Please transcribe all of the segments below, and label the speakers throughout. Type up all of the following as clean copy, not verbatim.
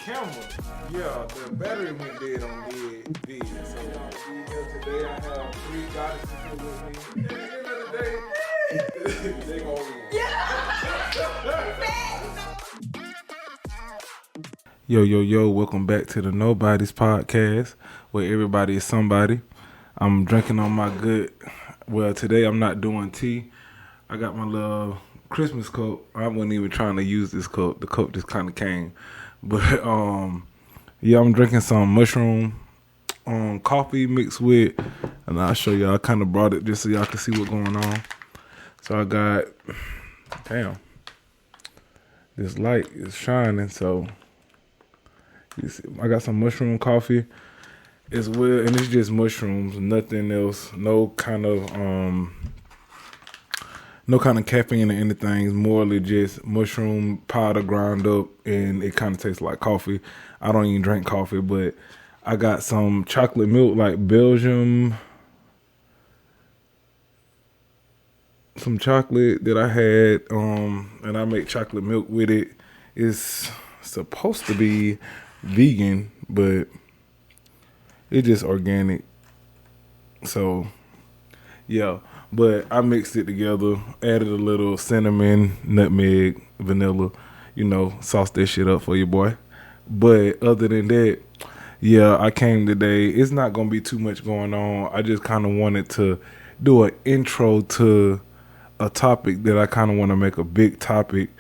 Speaker 1: camera. Yeah, the battery went dead on vid. So here today I have three goddesses here with me. At the end of the day, they gonna win. Yo, welcome back to the Nobody's Podcast, where everybody is somebody. I'm drinking on my good. Well, today I'm not doing tea. I got my little Christmas cup. I wasn't even trying to use this cup. The cup just kind of came. But yeah, I'm drinking some mushroom coffee mixed with, and I'll show y'all. I kind of brought it just so y'all can see what's going on. So I got, this light is shining. So you see, I got some mushroom coffee as well, and it's just mushrooms, nothing else. No kind of caffeine or anything. It's morely just mushroom powder ground up, and it kind of tastes like coffee. I don't even drink coffee, but I got some chocolate milk, like Belgium, some chocolate that I had, and I make chocolate milk with it. It's supposed to be vegan, but it's just organic. So, yeah. But I mixed it together, added a little cinnamon, nutmeg, vanilla, sauce that shit up for you, boy. But other than that, yeah, I came today. It's not going to be too much going on. I just kind of wanted to do an intro to a topic that I kind of want to make a big topic.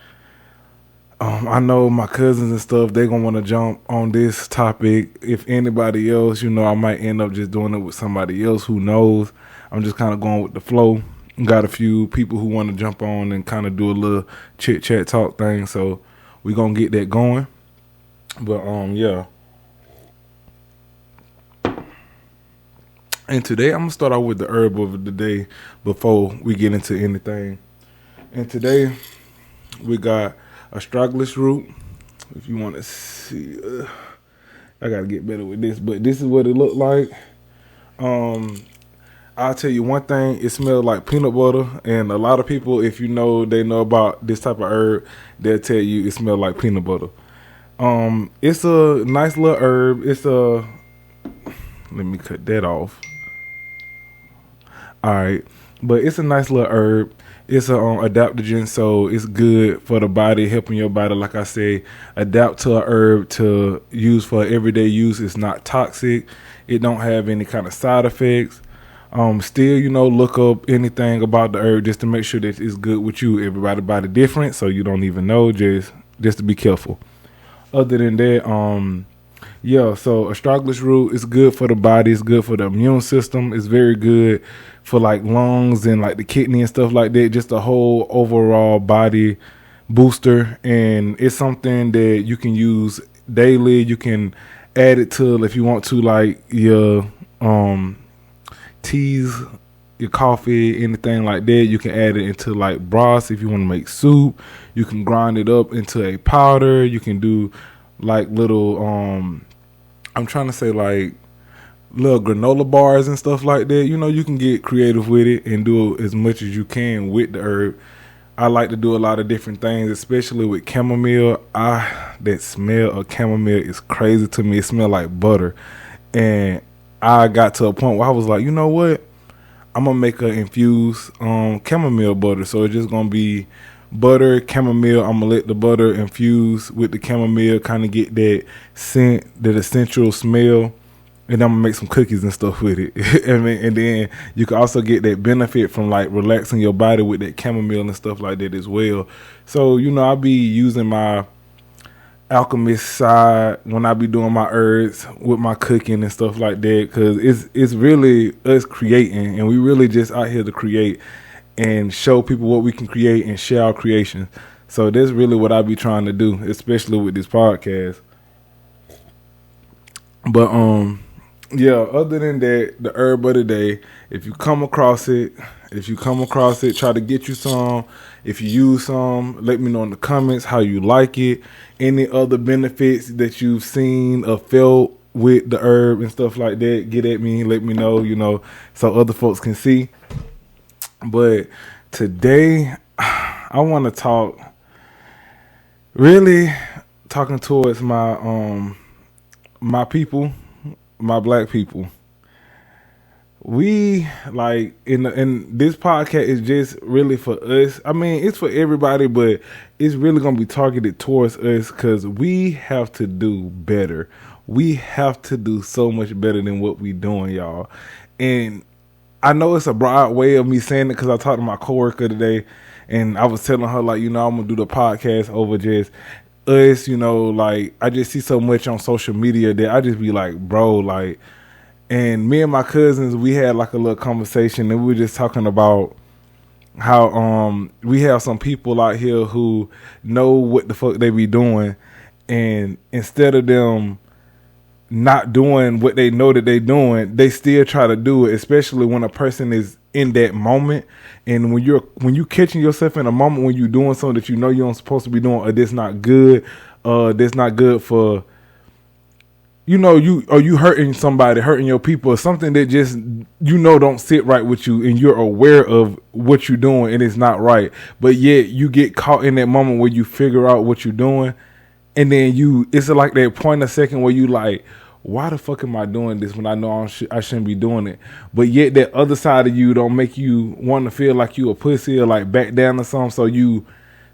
Speaker 1: I know my cousins and stuff, they going to want to jump on this topic. If anybody else, I might end up just doing it with somebody else who knows. I'm just kind of going with the flow. Got a few people who want to jump on and kind of do a little chit chat talk thing. So we're going to get that going. But, yeah. And today I'm going to start out with the herb of the day before we get into anything. And today we got astragalus root. If you want to see, I got to get better with this, but this is what it looked like. I'll tell you one thing, it smells like peanut butter, and a lot of people, if they know about this type of herb, they'll tell you it smells like peanut butter. It's a nice little herb. Let me cut that off. Alright, but it's a nice little herb. It's an adaptogen, so it's good for the body, helping your body, like I say, adapt to a herb to use for everyday use. It's not toxic. It don't have any kind of side effects. Still, look up anything about the herb just to make sure that it's good with you. Everybody's body different, so you don't even know, just to be careful. Other than that, so astragalus root is good for the body. It's good for the immune system. It's very good for like lungs and like the kidney and stuff like that. Just a whole overall body booster, and it's something that you can use daily. You can add it to, if you want to, like your teas, your coffee, anything like that. You can add it into like broths if you want to make soup. You can grind it up into a powder. You can do like little I'm trying to say like little granola bars and stuff like that. You can get creative with it and do as much as you can with the herb. I like to do a lot of different things, especially with chamomile. That smell of chamomile is crazy to me. It smells like butter. And I got to a point where I was like, you know what? I'm going to make an infused chamomile butter. So it's just going to be butter, chamomile. I'm going to let the butter infuse with the chamomile, kind of get that scent, that essential smell. And I'm going to make some cookies and stuff with it. And then you can also get that benefit from like relaxing your body with that chamomile and stuff like that as well. So, I'll be using my alchemist side when I be doing my herbs with my cooking and stuff like that, because it's really us creating, and we really just out here to create and show people what we can create and share our creations. So that's really what I be trying to do, especially with this podcast. But other than that, the herb of the day, if you come across it, try to get you some. If you use some, let me know in the comments how you like it. Any other benefits that you've seen or felt with the herb and stuff like that, get at me, let me know, so other folks can see. But today, I want to talk really talking towards my people, my black people. We like in this podcast is just really for us. I mean, it's for everybody, but it's really gonna be targeted towards us because we have to do better. We have to do so much better than what we doing, y'all. And I know it's a broad way of me saying it because I talked to my coworker today, and I was telling her like, I'm gonna do the podcast over just us. Like I just see so much on social media that I just be like, bro, like. And me and my cousins, we had like a little conversation, and we were just talking about how we have some people out here who know what the fuck they be doing, and instead of them not doing what they know that they doing, they still try to do it, especially when a person is in that moment. And when you catching yourself in a moment when you're doing something that you know you're not supposed to be doing, or that's not good, that's not good for you hurting somebody, hurting your people, or something that just don't sit right with you, and you're aware of what you're doing and it's not right, but yet you get caught in that moment where you figure out what you're doing, and then it's like that point a second where you like, why the fuck am I doing this when I know I shouldn't be doing it? But yet that other side of you don't make you want to feel like you a pussy or like back down or something, so you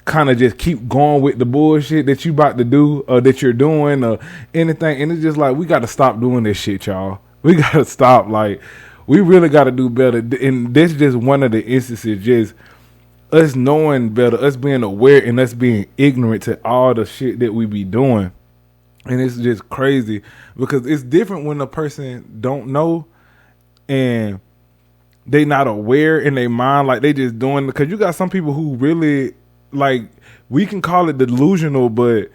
Speaker 1: kind of just keep going with the bullshit that you about to do or that you're doing or anything. And it's just like, we got to stop doing this shit, y'all. We got to stop. Like, we really got to do better. And this is just one of the instances, just us knowing better, us being aware, and us being ignorant to all the shit that we be doing. And it's just crazy because it's different when a person don't know and they not aware in their mind, like they just doing, because you got some people who really, like, we can call it delusional, but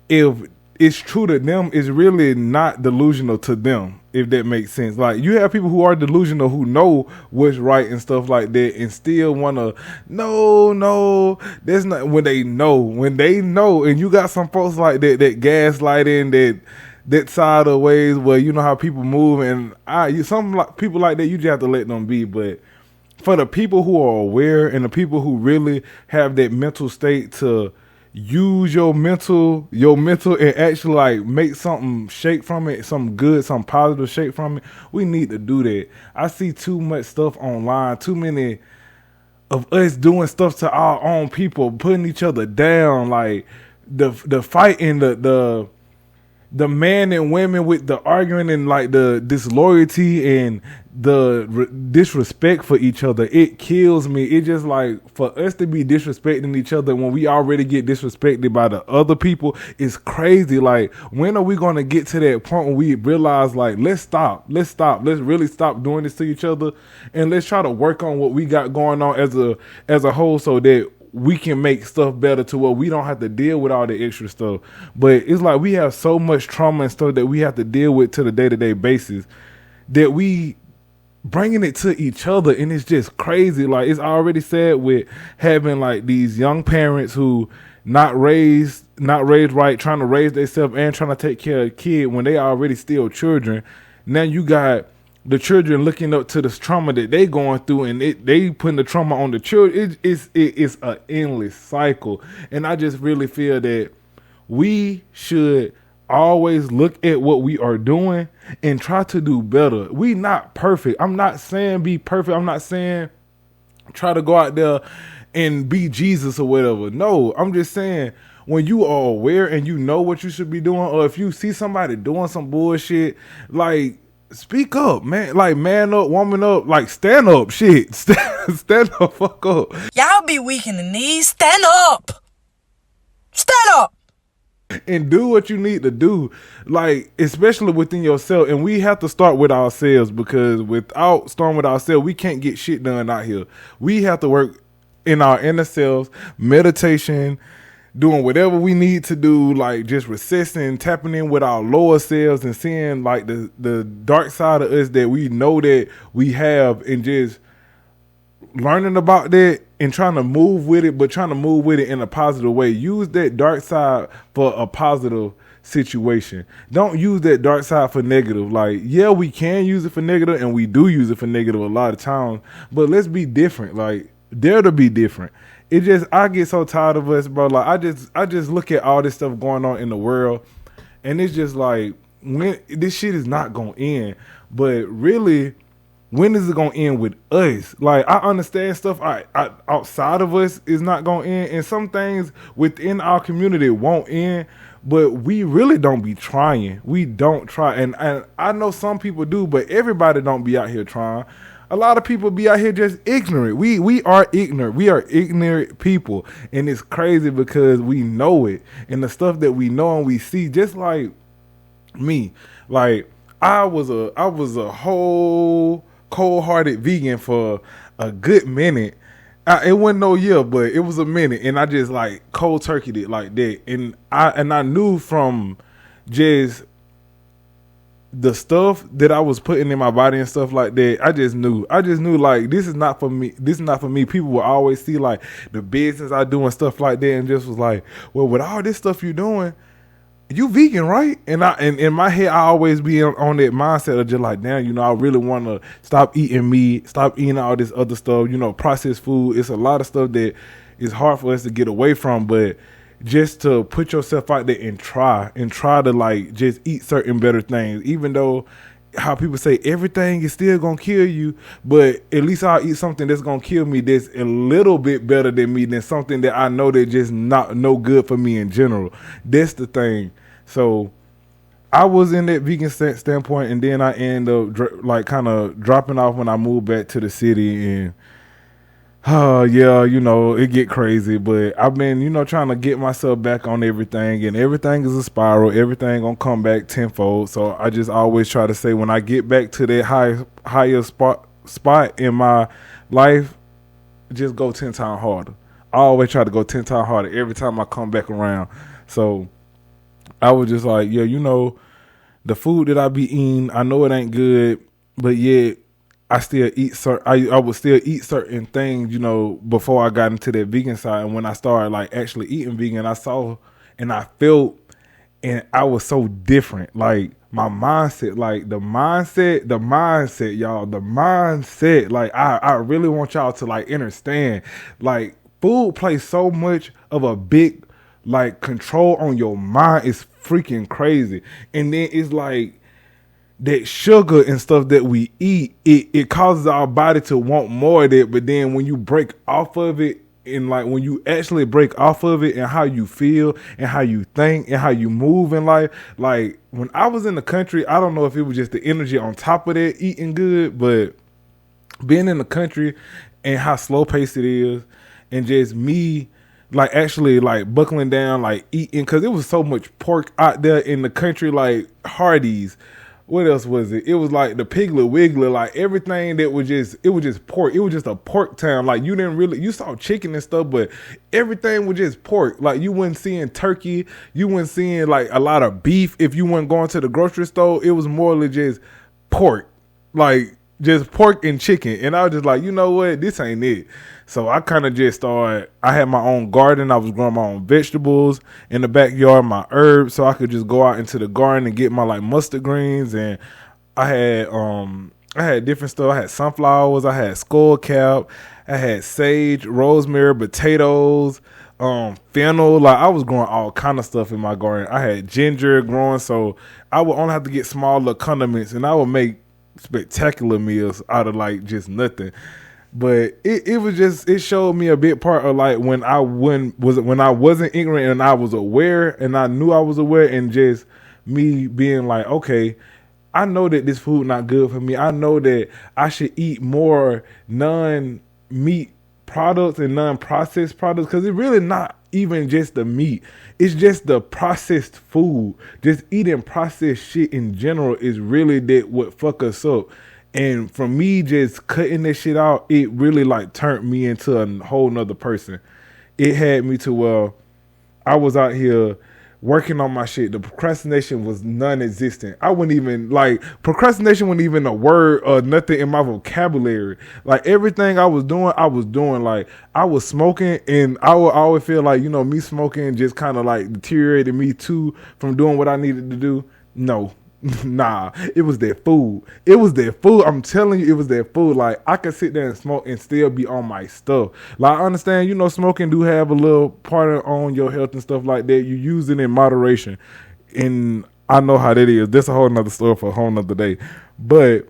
Speaker 1: if it's true to them, it's really not delusional to them, if that makes sense. Like, you have people who are delusional who know what's right and stuff like that and still want to, no, that's not, when they know, and you got some folks like that gaslighting, that side of ways where you know how people move, and some people like that, you just have to let them be. But for the people who are aware and the people who really have that mental state to use your mental and actually like make something shape from it, some good, some positive shape from it, we need to do that. I see too much stuff online, too many of us doing stuff to our own people, putting each other down, like the fighting, the man and women with the arguing and like the disloyalty and the disrespect for each other. It kills me. It just like, for us to be disrespecting each other when we already get disrespected by the other people is crazy. Like, when are we going to get to that point where we realize like, let's really stop doing this to each other, and let's try to work on what we got going on as a whole, so that we can make stuff better to where we don't have to deal with all the extra stuff. But it's like we have so much trauma and stuff that we have to deal with to the day-to-day basis that we bringing it to each other, and it's just crazy. Like, it's already sad with having like these young parents who not raised right, trying to raise themselves and trying to take care of a kid when they already still children. Now you got the children looking up to this trauma that they going through, and they putting the trauma on the children. It's an endless cycle. And I just really feel that we should always look at what we are doing and try to do better. We not perfect. I'm not saying be perfect. I'm not saying try to go out there and be Jesus or whatever. No, I'm just saying, when you are aware and you know what you should be doing, or if you see somebody doing some bullshit, like, speak up, man. Like, man up, woman up, like, stand up, shit. Stand up, fuck up.
Speaker 2: Y'all be weak in the knees. Stand up. Stand up.
Speaker 1: And do what you need to do, like, especially within yourself. And we have to start with ourselves, because without starting with ourselves, we can't get shit done out here. We have to work in our inner selves, meditation, doing whatever we need to do, like just recessing, tapping in with our lower selves and seeing like the dark side of us that we know that we have, and just learning about that and trying to move with it, but trying to move with it in a positive way. Use that dark side for a positive situation. Don't use that dark side for negative. Like, yeah, we can use it for negative, and we do use it for negative a lot of times, but let's be different. Like, dare to be different. it just, I get so tired of us, bro. Like I just look at all this stuff going on in the world, and it's just like, when this shit is not gonna end. But really, when is it gonna end with us? Like, I understand stuff outside of us is not gonna end, and some things within our community won't end. But we really don't be trying. We don't try, and I know some people do, but everybody don't be out here trying. A lot of people be out here just ignorant. We are ignorant. We are ignorant people, and it's crazy because we know it, and the stuff that we know and we see, just like me. Like, I was a whole cold-hearted vegan for a good minute. It wasn't no year, but it was a minute, and I just like cold turkeyed it like that. And I knew from just the stuff that I was putting in my body and stuff like that, I just knew like, this is not for me. This is not for me. People will always see like the business I do and stuff like that, and just was like, well, with all this stuff you're doing, you vegan, right? And in my head, I always be on that mindset of just like, damn, I really want to stop eating meat, stop eating all this other stuff, processed food. It's a lot of stuff that is hard for us to get away from, but just to put yourself out there and try to like just eat certain better things, even though how people say everything is still gonna kill you, but at least I'll eat something that's gonna kill me that's a little bit better than me, than something that I know that just not no good for me in general. That's the thing. So I was in that vegan standpoint, and then I end up like kind of dropping off when I moved back to the city, and yeah, it get crazy, but I've been, trying to get myself back on everything, and everything is a spiral. Everything gonna come back tenfold. So I just always try to say, when I get back to that higher spot in my life, just go 10 times harder. I always try to go 10 times harder every time I come back around. So I was just like, yeah, the food that I be eating, I know it ain't good, but yet I still eat I would still eat certain things, before I got into that vegan side. And when I started like actually eating vegan, I saw and I felt, and I was so different. Like, my mindset, like the mindset, y'all, the mindset. Like, I really want y'all to like understand, like, food plays so much of a big like control on your mind. Is freaking crazy. And then it's like that sugar and stuff that we eat, it causes our body to want more of it. But then when you break off of it, and like when you actually break off of it, and how you feel and how you think and how you move in life, like when I was in the country, I don't know if it was just the energy on top of that eating good, but being in the country and how slow paced it is, and just me like actually like buckling down, like eating, because it was so much pork out there in the country, like Hardee's. What else was it? It was like the Piggly Wiggly, like everything that was just, it was just pork. It was just a pork town. Like, you saw chicken and stuff, but everything was just pork. Like, you wasn't seeing turkey. You wasn't seeing like a lot of beef. If you weren't going to the grocery store, it was more like just pork. Like, just pork and chicken. And I was just like, you know what? This ain't it. So I kind of just started, I had my own garden. I was growing my own vegetables in the backyard, my herbs, so I could just go out into the garden and get my like mustard greens. And I had different stuff. I had sunflowers, I had skullcap, I had sage, rosemary, potatoes, fennel. Like, I was growing all kind of stuff in my garden. I had ginger growing, so I would only have to get smaller condiments, and I would make spectacular meals out of like just nothing. But it was just, it showed me a big part of like when I wasn't ignorant and I was aware, and I knew I was aware, and just me being like, okay, I know that this food not good for me. I know that I should eat more non-meat products and non-processed products, because it's really not even just the meat. It's just the processed food. Just eating processed shit in general is really that what fuck us up. And for me, just cutting this shit out, it really like turned me into a whole nother person. It had me to where I was out here working on my shit. The procrastination was non-existent. I wouldn't even like, procrastination wasn't even a word or nothing in my vocabulary. Like, everything I was doing. Like, I was smoking, and I would always feel like, me smoking just kind of like deteriorated me too from doing what I needed to do. No. Nah, it was that food. It was that food. I'm telling you, it was that food. Like, I could sit there and smoke and still be on my stuff. Like, I understand, smoking do have a little part on your health and stuff like that. You use it in moderation. And I know how that is. That's a whole nother story for a whole nother day. But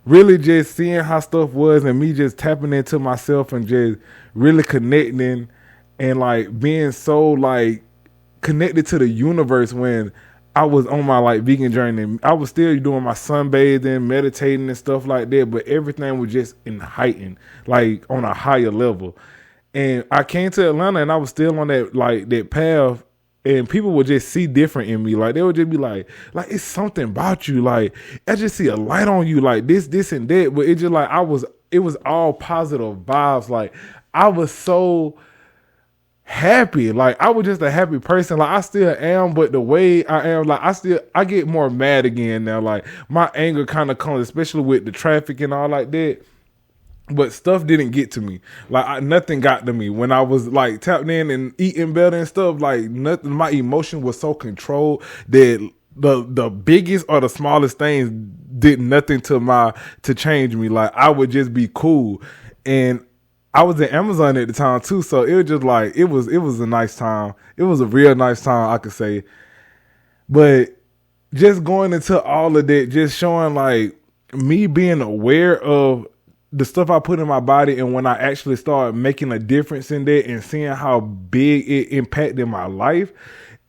Speaker 1: really just seeing how stuff was and me just tapping into myself and just really connecting and like being so like connected to the universe when I was on my like vegan journey. I was still doing my sunbathing, meditating and stuff like that, but everything was just in heightened, like on a higher level. And I came to Atlanta and I was still on that path, and people would just see different in me. Like they would just be like it's something about you. Like I just see a light on you, like this and that. But it just like it was all positive vibes. Like I was so happy. Like I was just a happy person. Like I still am, but the way I am, like I get more mad again now. Like my anger kind of comes, especially with the traffic and all like that. But stuff didn't get to me. Like nothing got to me when I was like tapped in and eating better and stuff. Like nothing. My emotion was so controlled that the biggest or the smallest things did nothing to change me. Like I would just be cool. And I was in Amazon at the time too, so it was just like it was a nice time. It was a real nice time, I could say. But just going into all of that, just showing like me being aware of the stuff I put in my body, and when I actually started making a difference in that and seeing how big it impacted my life,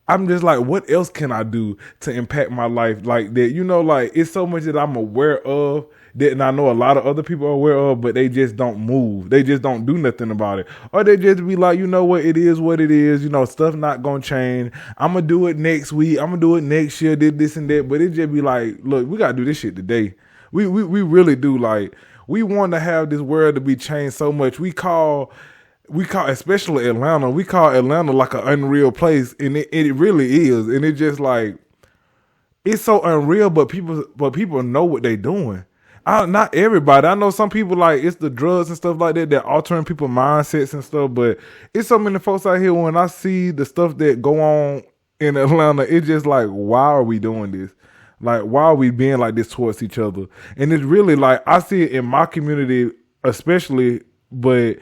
Speaker 1: I'm just like, what else can I do to impact my life like that? Like it's so much that I'm aware of that, and I know a lot of other people are aware of, but they just don't move. They just don't do nothing about it. Or they just be like, what, it is what it is. Stuff not gonna change. I'm gonna do it next week. I'm gonna do it next year, did this and that. But it just be like, look, we gotta do this shit today. We really do. Like, we want to have this world to be changed so much. We call, especially Atlanta, we call Atlanta like an unreal place, and it really is. And it just like, it's so unreal, but people know what they doing. Not everybody. I know some people like it's the drugs and stuff like that altering people's mindsets and stuff, but it's so many folks out here. When I see the stuff that go on in Atlanta, it's just like, why are we doing this? Like, why are we being like this towards each other? And it's really like, I see it in my community especially, but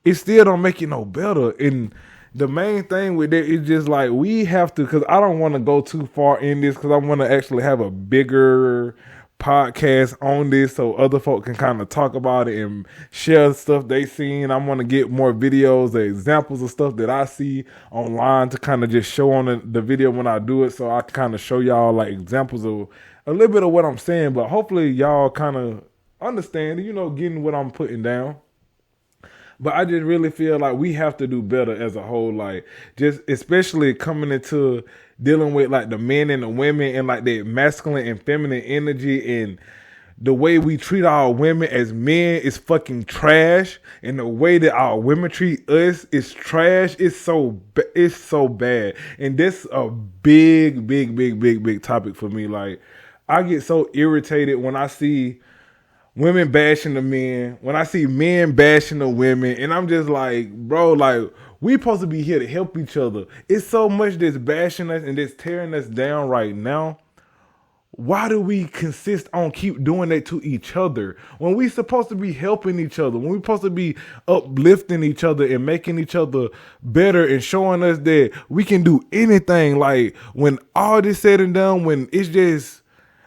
Speaker 1: it still don't make it no better. And the main thing with that is just like, we have to, because I don't want to go too far in this, because I want to actually have a bigger podcast on this so other folk can kind of talk about it and share stuff they seen. I want to get more videos or examples of stuff that I see online to kind of just show on the video when I do it, so I can kind of show y'all like examples of a little bit of what I'm saying, but hopefully y'all kind of understand, getting what I'm putting down. But I just really feel like we have to do better as a whole, like just especially coming into dealing with like the men and the women and like the masculine and feminine energy, and the way we treat our women as men is fucking trash, and the way that our women treat us is trash. It's so bad, and that's a big topic for me. Like I get so irritated when I see women bashing the men, when I see men bashing the women, and I'm just like, bro, like, we supposed to be here to help each other. It's so much that's bashing us and that's tearing us down right now. Why do we consist on keep doing that to each other when we supposed to be helping each other, when we supposed to be uplifting each other and making each other better and showing us that we can do anything? Like, when all this said and done, when it's just,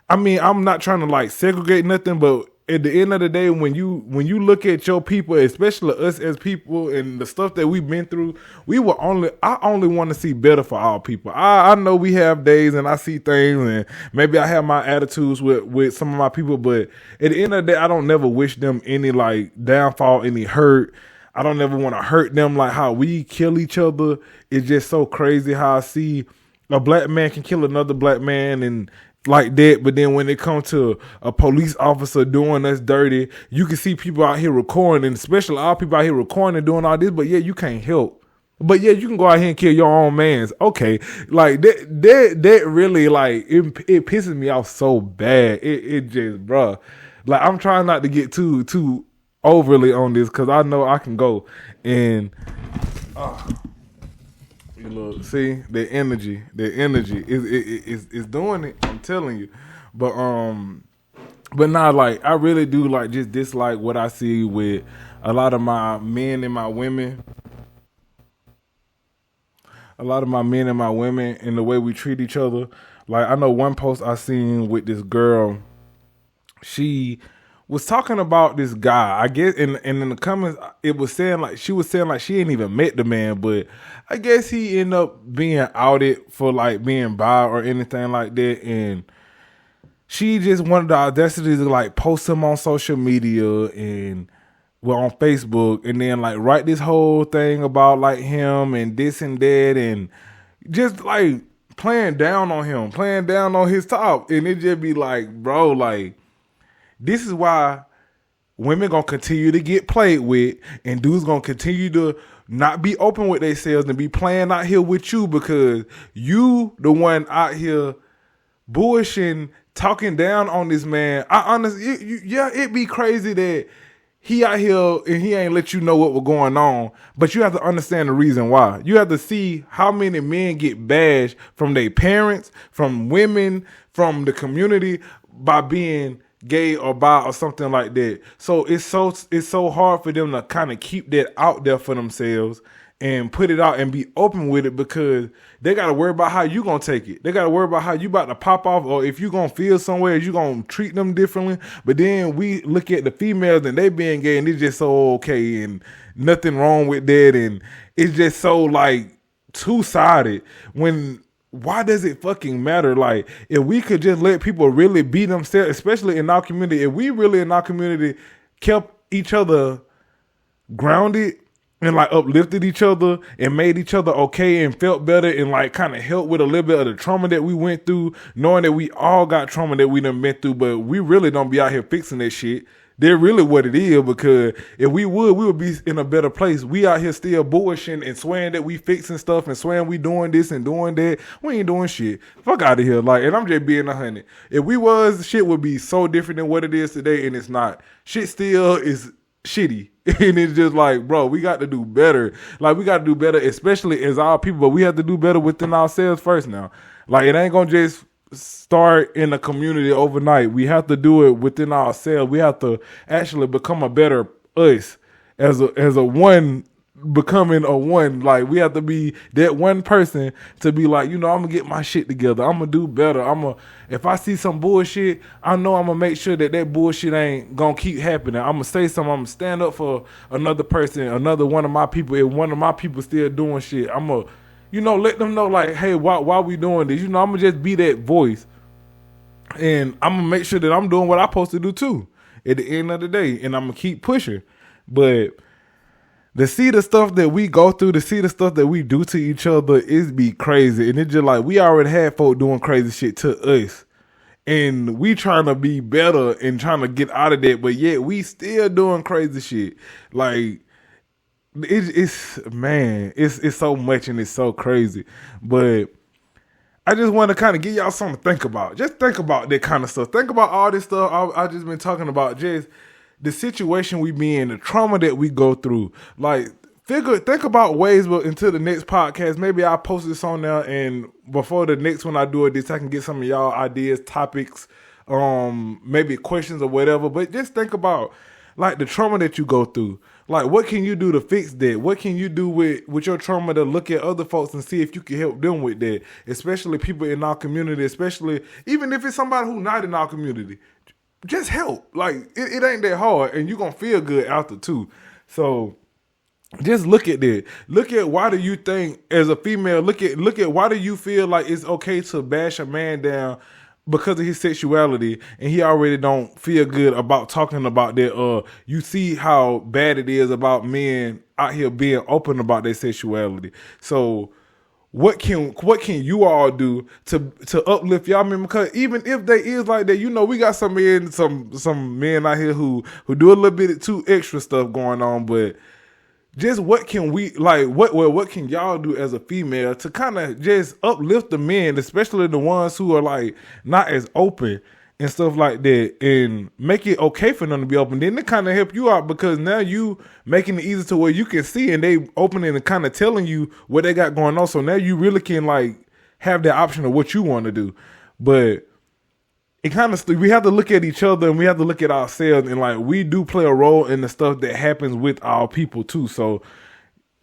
Speaker 1: I mean, I'm not trying to like segregate nothing, but at the end of the day, when you look at your people, especially us as people and the stuff that we've been through, I only want to see better for our people. I know we have days and I see things and maybe I have my attitudes with some of my people, but at the end of the day, I don't never wish them any like downfall, any hurt. I don't ever want to hurt them. Like how we kill each other, it's just so crazy how I see a black man can kill another black man and like that, but then when it comes to a police officer doing us dirty, you can see people out here recording, and especially all people out here recording and doing all this, but yeah, you can't help. But yeah, you can go out here and kill your own mans. Okay, like that really like it pisses me off so bad. It just, bruh, like I'm trying not to get too overly on this because I know I can go and Look, see the energy is doing it. I'm telling you, but not like I really do like just dislike what I see with a lot of my men and my women. A lot of my men and my women and the way we treat each other. Like I know one post I seen with this girl, she was talking about this guy. I guess and in the comments it was saying like she was saying like she ain't even met the man, but I guess he ended up being outed for like being bi or anything like that, and she just wanted the audacity to like post him on social media and on Facebook, and then like write this whole thing about like him and this and that, and just like playing down on him, playing down on his top, and it just be like, bro, like this is why women gonna continue to get played with, and dudes gonna continue to not be open with themselves and be playing out here with you because you the one out here bullshitting, talking down on this man. I honestly, it'd be crazy that he out here and he ain't let you know what was going on, but you have to understand the reason why. You have to see how many men get bashed from their parents, from women, from the community by being gay or bi or something like that. So it's so hard for them to kind of keep that out there for themselves and put it out and be open with it because they got to worry about how you going to take it. They got to worry about how you about to pop off, or if you going to feel somewhere, you going to treat them differently. But then we look at the females and they being gay and it's just so okay and nothing wrong with that. And it's just so like two-sided when why does it fucking matter? Like if we could just let people really be themselves, especially in our community, if we really in our community kept each other grounded and like uplifted each other and made each other okay and felt better and like kind of helped with a little bit of the trauma that we went through, knowing that we all got trauma that we done been through, but we really don't be out here fixing that shit. They're really what it is, because if we would be in a better place. We out here still bullshitting and swearing that we fixing stuff and swearing we doing this and doing that. We ain't doing shit. Fuck out of here. Like, and I'm just being 100. If we was, shit would be so different than what it is today, and it's not. Shit still is shitty. And it's just like, bro, we got to do better. Like, we got to do better, especially as our people, but we have to do better within ourselves first now. Like, it ain't gonna just start in the community overnight. We have to do it within ourselves. We have to actually become a better us as a one, becoming a one. Like, we have to be that one person to be like, I'm gonna get my shit together. I'm gonna do better. If I see some bullshit, I know I'm gonna make sure that bullshit ain't gonna keep happening. I'm gonna say something. I'm gonna stand up for another person, another one of my people. If one of my people still doing shit, I'm gonna let them know, like, hey, why we doing this? I'm going to just be that voice. And I'm going to make sure that I'm doing what I'm supposed to do, too, at the end of the day. And I'm going to keep pushing. But to see the stuff that we go through, to see the stuff that we do to each other, is be crazy. And it's just like, we already had folk doing crazy shit to us. And we trying to be better and trying to get out of that. But yet, we still doing crazy shit. Like, it's so much and it's so crazy. But I just want to kind of give y'all something to think about. Just think about that kind of stuff. Think about all this stuff I just been talking about. Just the situation we be in, the trauma that we go through. Like, think about ways, but until the next podcast, maybe I'll post this on there, and before the next one I do it, this I can get some of y'all ideas, topics, maybe questions or whatever. But just think about like the trauma that you go through. Like, what can you do to fix that? What can you do with your trauma to look at other folks and see if you can help them with that? Especially people in our community, especially even if it's somebody who's not in our community. Just help. Like, it ain't that hard, and you're going to feel good after too. So just look at that. Look at, why do you think, as a female, look at why do you feel like it's okay to bash a man down because of his sexuality, and he already don't feel good about talking about that. You see how bad it is about men out here being open about their sexuality. So what can you all do to uplift y'all men? Because even if they is like that, we got some men out here who do a little bit too extra stuff going on, but just what can we, like, what can y'all do as a female to kind of just uplift the men, especially the ones who are like not as open, and stuff like that, and make it okay for them to be open. Then it kind of help you out because now you making it easy to where you can see and they opening and kind of telling you what they got going on. So now you really can like have the option of what you want to do. But it kind of, we have to look at each other and we have to look at ourselves, and like we do play a role in the stuff that happens with our people too. So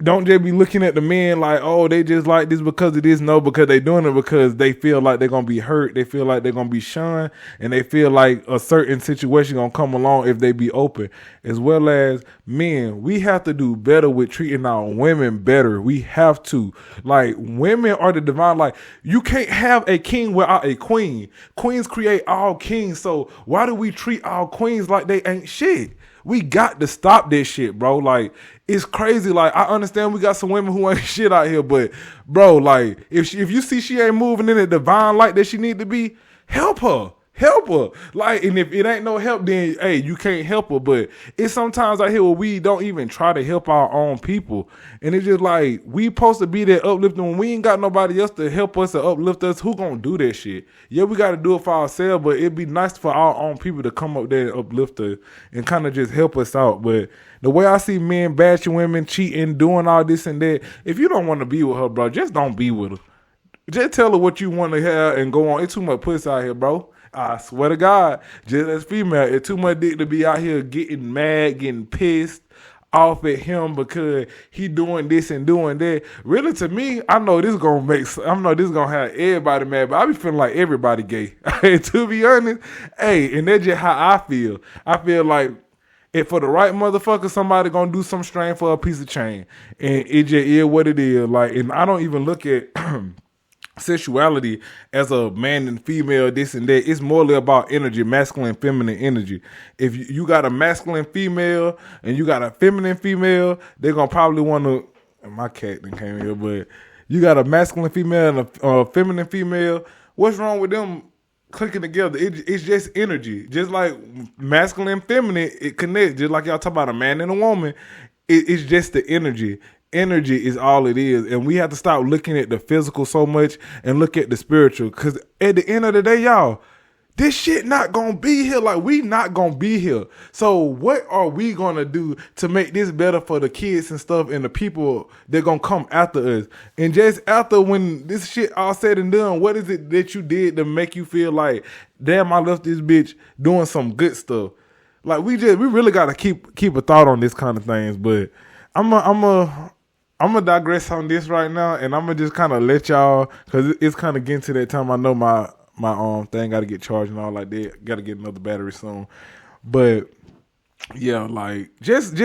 Speaker 1: don't just be looking at the men like, oh, they just like this because it is. No, because they doing it because they feel like they're gonna be hurt, they feel like they're gonna be shunned, and they feel like a certain situation gonna come along if they be open. As well as men, we have to do better with treating our women better. We have to. Like, women are the divine. Like, you can't have a king without a queen. Queens create all kings. So why do we treat our queens like they ain't shit? We got to stop this shit, bro. Like, it's crazy. Like, I understand we got some women who ain't shit out here, but bro, like, if you see she ain't moving in the divine light that she need to be, help her. Help her. Like, and if it ain't no help, then hey, you can't help her. But it's sometimes out here where we don't even try to help our own people. And it's just like, we supposed to be that uplifting when we ain't got nobody else to help us or uplift us. Who gonna do that shit? Yeah, we gotta do it for ourselves, but it'd be nice for our own people to come up there and uplift us and kind of just help us out. But the way I see men bashing women, cheating, doing all this and that, if you don't want to be with her, bro, just don't be with her. Just tell her what you want to have and go on. It's too much pussy out here, bro. I swear to God, just as female, it's too much dick to be out here getting mad, getting pissed off at him because he doing this and doing that. Really, to me, I know this gonna have everybody mad, but I be feeling like everybody gay. To be honest, hey, and that's just how I feel. I feel like if for the right motherfucker, somebody gonna do some strain for a piece of chain, and it just is what it is. Like, and I don't even look at sexuality as a man and female, this and that. It's more about energy, masculine and feminine energy. If you got a masculine female and you got a feminine female, they're gonna probably want to, my cat then came here, but you got a masculine female and a feminine female, what's wrong with them clicking together? It's just energy. Just like masculine and feminine, it connects. Just like y'all talk about a man and a woman, it's just the energy. Energy is all it is, and we have to stop looking at the physical so much and look at the spiritual, because at the end of the day, y'all, this shit not gonna be here. Like, we not gonna be here. So what are we gonna do to make this better for the kids and stuff and the people that gonna come after us? And just after, when this shit all said and done, what is it that you did to make you feel like, damn, I left this bitch doing some good stuff? Like, we really gotta keep a thought on this kind of things. But I'm gonna digress on this right now, and I'm gonna just kind of let y'all, because it's kind of getting to that time. I know my thing got to get charged and all like that. Got to get another battery soon. But yeah, like, just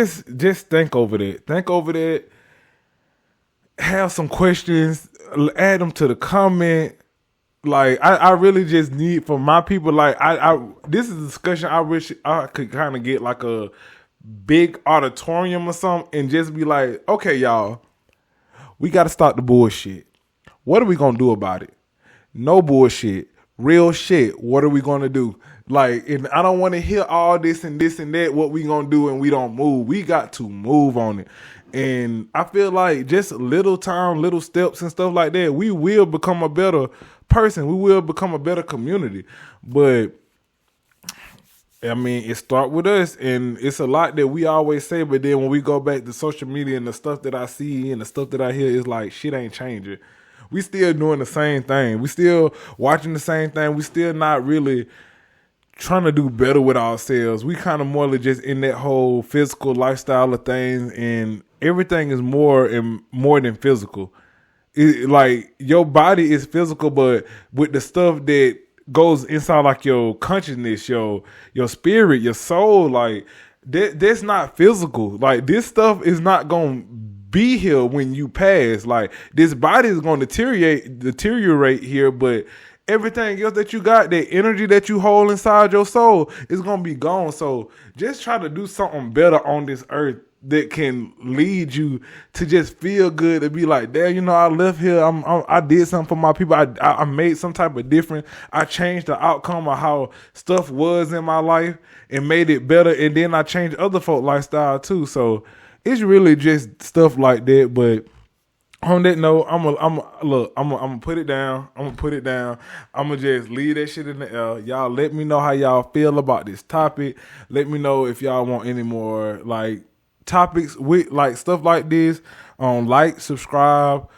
Speaker 1: think over that. Think over that. Have some questions. Add them to the comment. Like, I really just need, for my people, like, this is a discussion I wish I could kind of get like a big auditorium or something and just be like, okay, y'all, we got to stop the bullshit. What are we going to do about it? No bullshit. Real shit. What are we going to do? Like, and I don't want to hear all this and that, what we going to do, and we don't move. We got to move on it. And I feel like just little time, little steps and stuff like that, we will become a better person. We will become a better community. But I mean, it start with us, and it's a lot that we always say, but then when we go back to social media and the stuff that I see and the stuff that I hear, it's like, shit ain't changing. We still doing the same thing. We still watching the same thing. We still not really trying to do better with ourselves. We kind of more just in that whole physical lifestyle of things, and everything is more than physical. Like, your body is physical, but with the stuff that goes inside, like your consciousness, your spirit, your soul, like that's not physical. Like, this stuff is not gonna be here when you pass. Like, this body is gonna deteriorate here, but everything else that you got, that energy that you hold inside your soul, is gonna be gone. So just try to do something better on this earth that can lead you to just feel good, to be like, damn, I left here, I did something for my people, I made some type of difference, I changed the outcome of how stuff was in my life and made it better, and then I changed other folk lifestyle too. So it's really just stuff like that. But On that note, I'm gonna put it down. I'm gonna just leave that shit in the air. Y'all let me know how y'all feel about this topic. Let me know if y'all want any more like topics with like stuff like this. Like, subscribe,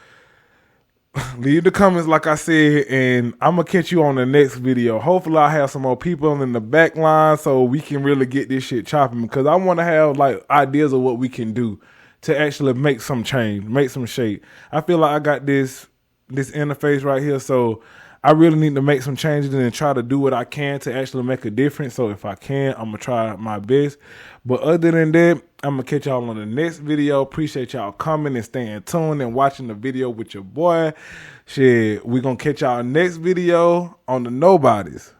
Speaker 1: leave the comments like I said, and I'm gonna catch you on the next video. Hopefully I have some more people in the back line so we can really get this shit chopping, because I want to have like ideas of what we can do to actually make some change, make some shape. I feel like I got this interface right here, so I really need to make some changes and try to do what I can to actually make a difference. So if I can, I'm gonna try my best. But other than that, I'm gonna catch y'all on the next video. Appreciate y'all coming and staying tuned and watching the video with your boy. Shit, we gonna catch y'all next video on the Nobodies.